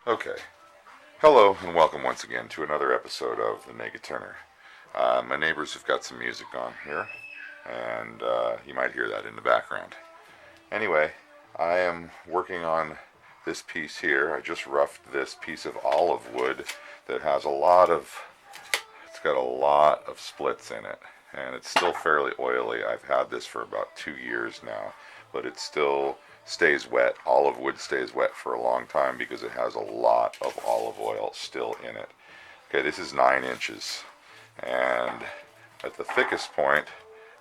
Okay. Hello and welcome once again to another episode of The Naked Turner. My neighbors have got some music on here, and you might hear that in the background. Anyway, I am working on this piece here. I just roughed this piece of olive wood that has it's got a lot of splits in it, and it's still fairly oily. I've had this for about 2 years now, but it still stays wet. Olive wood stays wet for a long time because it has a lot of olive oil still in it. Okay, this is 9 inches, and at the thickest point,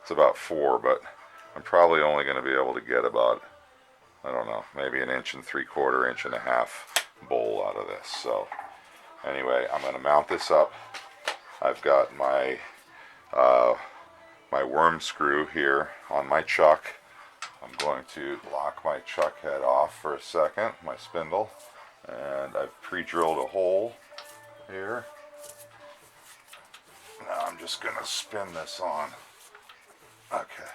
it's about 4, but I'm probably only going to be able to get about, I don't know, maybe an inch and 3/4, inch and a half bowl out of this. So anyway, I'm going to mount this up. I've got uh, my worm screw here on my chuck. I'm going to lock my chuck head off for a second, my spindle, and I've pre-drilled a hole here. Now I'm just going to spin this on. Okay.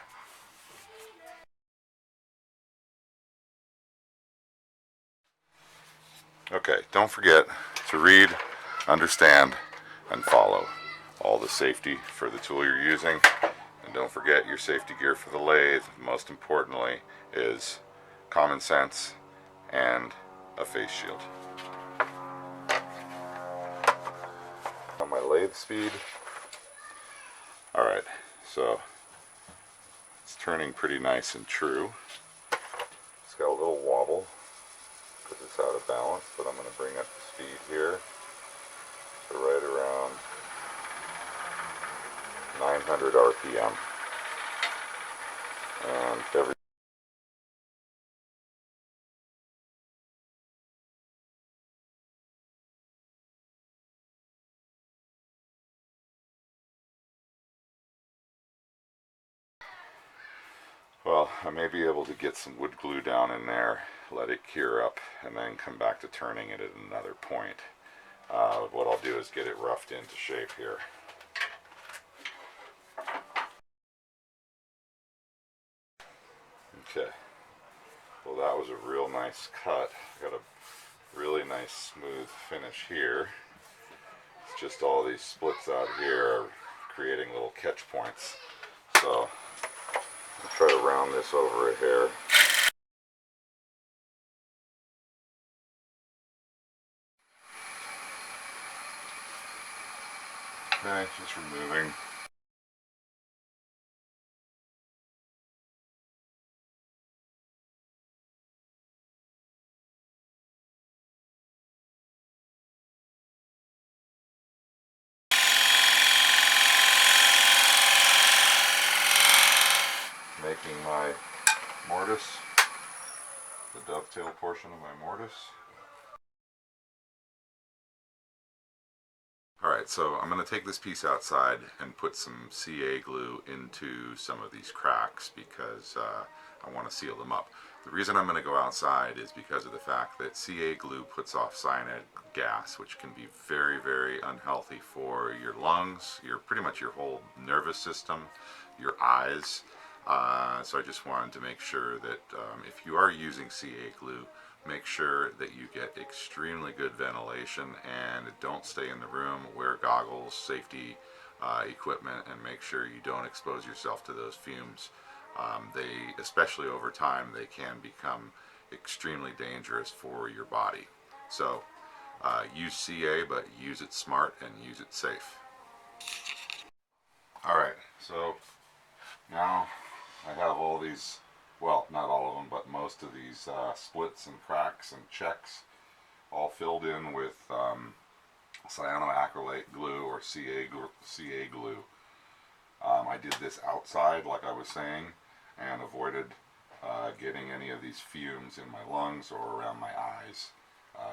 Okay, don't forget to read, understand, and follow all the safety for the tool you're using. And don't forget your safety gear for the lathe. Most importantly is common sense and a face shield. On my lathe speed. Alright, so it's turning pretty nice and true. It's got a little wobble because it's out of balance, but I'm going to bring up the speed here to right around 900 RPM. And well, I may be able to get some wood glue down in there, let it cure up, and then come back to turning it at another point. What I'll do is get it roughed into shape here. Okay, well that was a real nice cut. Got a really nice smooth finish here. It's just all these splits out here are creating little catch points. So I'll try to round this over a hair. Okay, just removing. Making my mortise, the dovetail portion of my mortise. Alright, so I'm going to take this piece outside and put some CA glue into some of these cracks because I want to seal them up. The reason I'm going to go outside is because of the fact that CA glue puts off cyanide gas, which can be very, very unhealthy for your lungs, pretty much your whole nervous system, your eyes. So I just wanted to make sure that if you are using CA glue, make sure that you get extremely good ventilation and don't stay in the room. Wear goggles, safety equipment, and make sure you don't expose yourself to those fumes. Especially over time, they can become extremely dangerous for your body. So use CA, but use it smart and use it safe. Alright, so now I have all these, well, not all of them, but most of these splits and cracks and checks all filled in with cyanoacrylate glue or CA glue. I did this outside, like I was saying, and avoided getting any of these fumes in my lungs or around my eyes.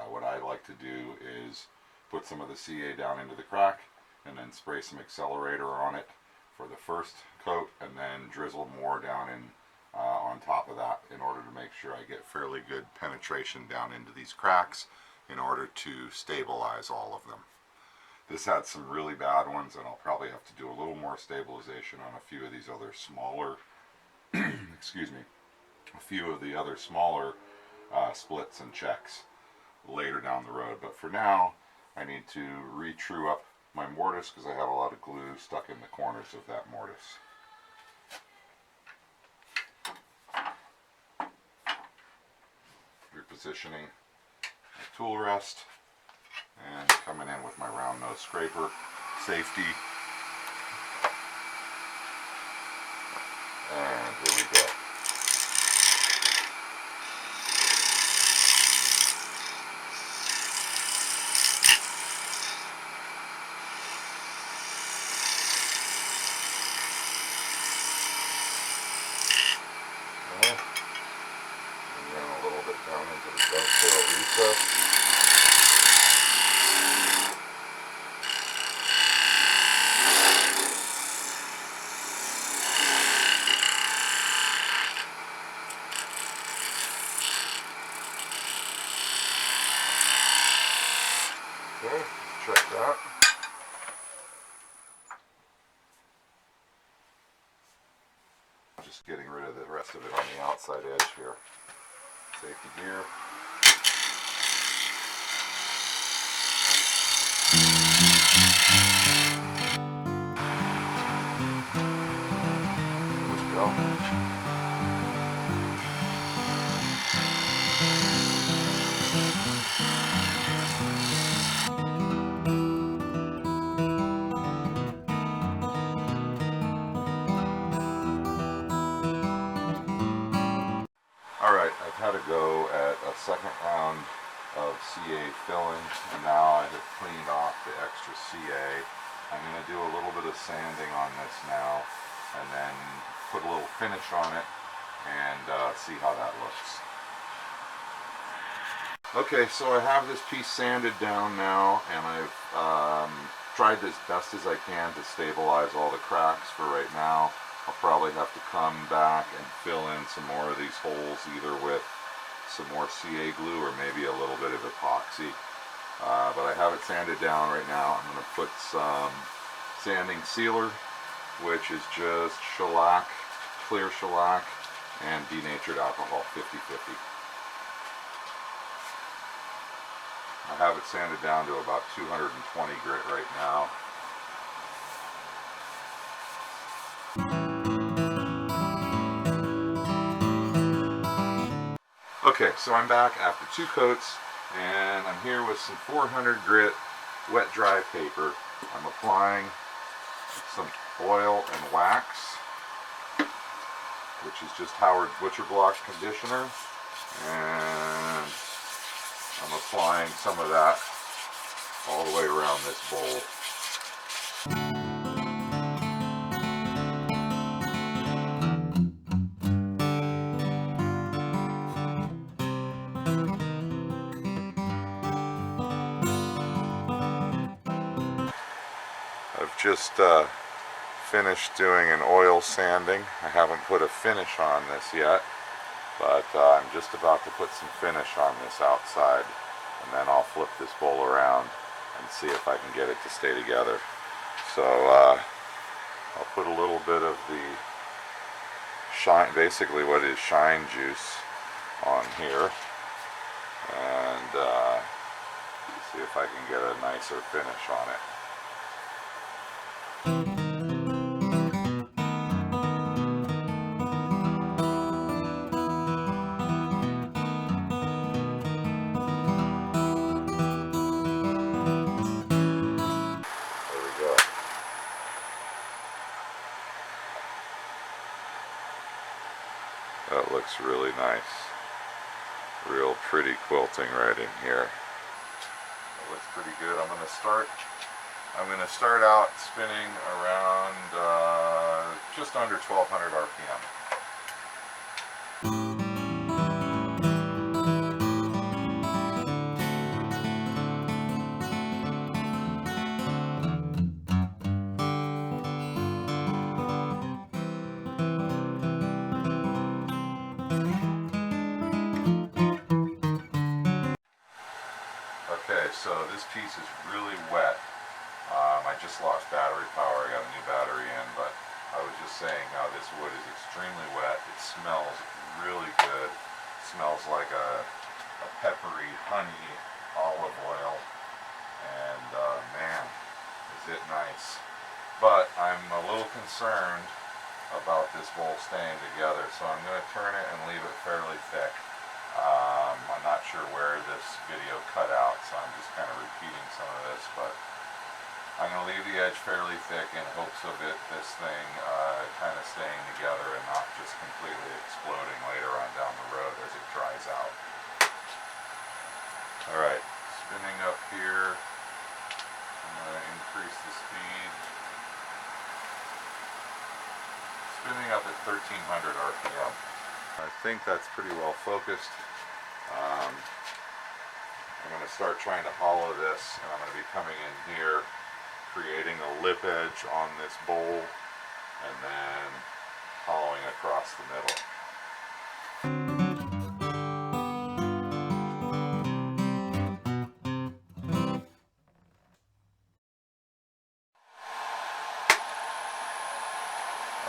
What I like to do is put some of the CA down into the crack and then spray some accelerator on it for the first coat, and then drizzle more down in on top of that in order to make sure I get fairly good penetration down into these cracks in order to stabilize all of them. This had some really bad ones, and I'll probably have to do a little more stabilization on a few of these other smaller excuse me, a few of the other smaller splits and checks. later down the road. But for now, I need to re-true up my mortise because I have a lot of glue stuck in the corners of that mortise. Repositioning my tool rest and coming in with my round nose scraper, safety, and here we go. And then a little bit down into the dovetail recess. Okay, check that. Just getting rid of the rest of it on the outside edge here. Safety gear. There we go. Alright, I've had a go at a second round of CA filling, and now I have cleaned off the extra CA. I'm going to do a little bit of sanding on this now, and then put a little finish on it, and see how that looks. Okay, so I have this piece sanded down now, and I've tried as best as I can to stabilize all the cracks for right now. I'll probably have to come back and fill in some more of these holes, either with some more CA glue or maybe a little bit of epoxy. But I have it sanded down right now. I'm going to put some sanding sealer, which is just shellac, clear shellac, and denatured alcohol 50/50. I have it sanded down to about 220 grit right now. Okay, so I'm back after 2 coats, and I'm here with some 400 grit wet dry paper. I'm applying some oil and wax, which is just Howard Butcher Block conditioner, and I'm applying some of that all the way around this bowl. I've just finished doing an oil sanding. I haven't put a finish on this yet, but I'm just about to put some finish on this outside, and then I'll flip this bowl around and see if I can get it to stay together. So I'll put a little bit of the shine, basically what is shine juice, on here, and see if I can get a nicer finish on it. That looks really nice. Real pretty quilting right in here. That looks pretty good. I'm gonna start out spinning around just under 1200 RPM. Okay, so this piece is really wet. I just lost battery power. I got a new battery in, but I was just saying how this wood is extremely wet. It smells really good. It smells like a peppery honey olive oil, and man, is it nice. But I'm a little concerned about this bowl staying together, so I'm going to turn it and leave it fairly thick. I'm not sure where this video cut out, so I'm just kind of repeating some of this, but I'm going to leave the edge fairly thick in hopes of this thing kind of staying together and not just completely exploding later on down the road as it dries out. Alright, spinning up here. I'm going to increase the speed. Spinning up at 1300 RPM. I think that's pretty well focused. I'm going to start trying to hollow this, and I'm going to be coming in here, creating a lip edge on this bowl, and then hollowing across the middle.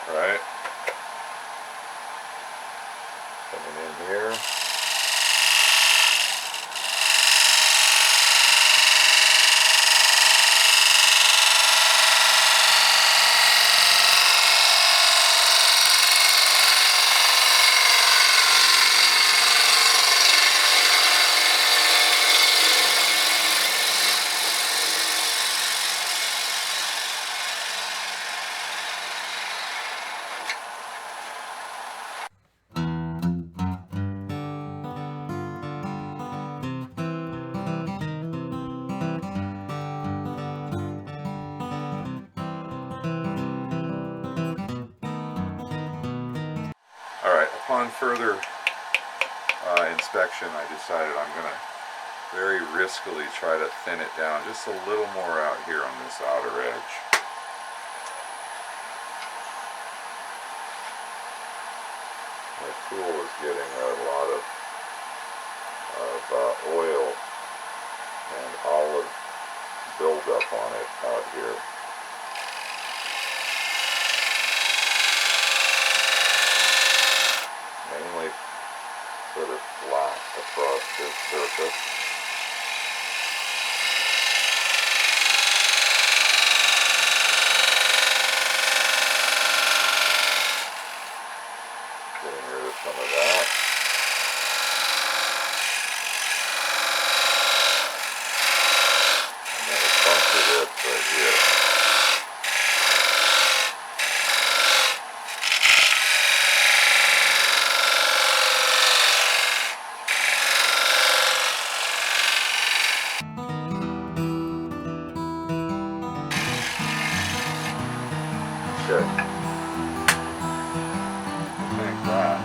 Alright, coming in here. Alright, upon further inspection, I decided I'm going to very riskily try to thin it down just a little more out here on this outer edge. My tool is getting a lot of oil and olive buildup on it out here. Mainly sort of flat across this surface. Getting rid of some of that. And then a bunch of this right here. Okay. I think that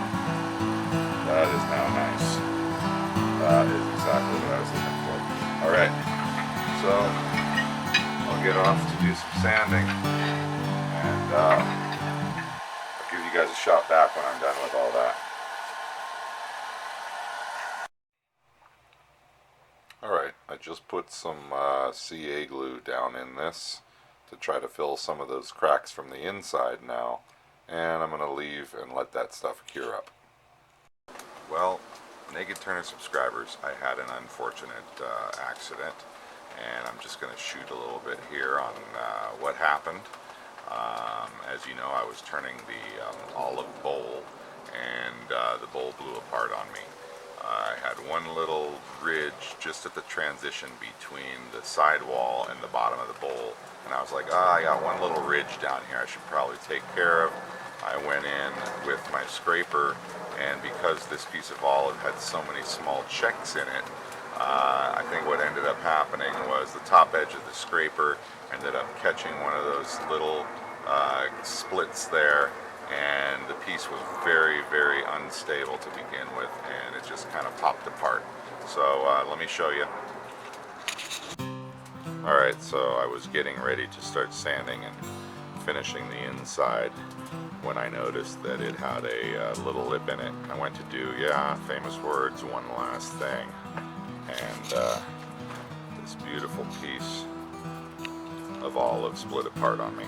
is now nice. That is exactly what I was looking for. Alright, so I'll get off to do some sanding, and I'll give you guys a shot back when I'm done with all that. Alright, I just put some CA glue down in this to try to fill some of those cracks from the inside now, and I'm going to leave and let that stuff cure up. Well, Naked Turner subscribers, I had an unfortunate accident, and I'm just going to shoot a little bit here on what happened. As you know, I was turning the olive bowl, and the bowl blew apart on me. I had one little ridge just at the transition between the sidewall and the bottom of the bowl, and I was like, I got one little ridge down here I should probably take care of. I went in with my scraper, and because this piece of olive had so many small checks in it, I think what ended up happening was the top edge of the scraper ended up catching one of those little splits there, and the piece was very, very unstable to begin with, and it just kind of popped apart. So let me show you. Alright, so I was getting ready to start sanding and finishing the inside when I noticed that it had a little lip in it. I went to do, famous words, one last thing, and this beautiful piece of olive split apart on me.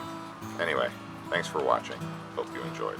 Anyway, thanks for watching. Hope you enjoyed.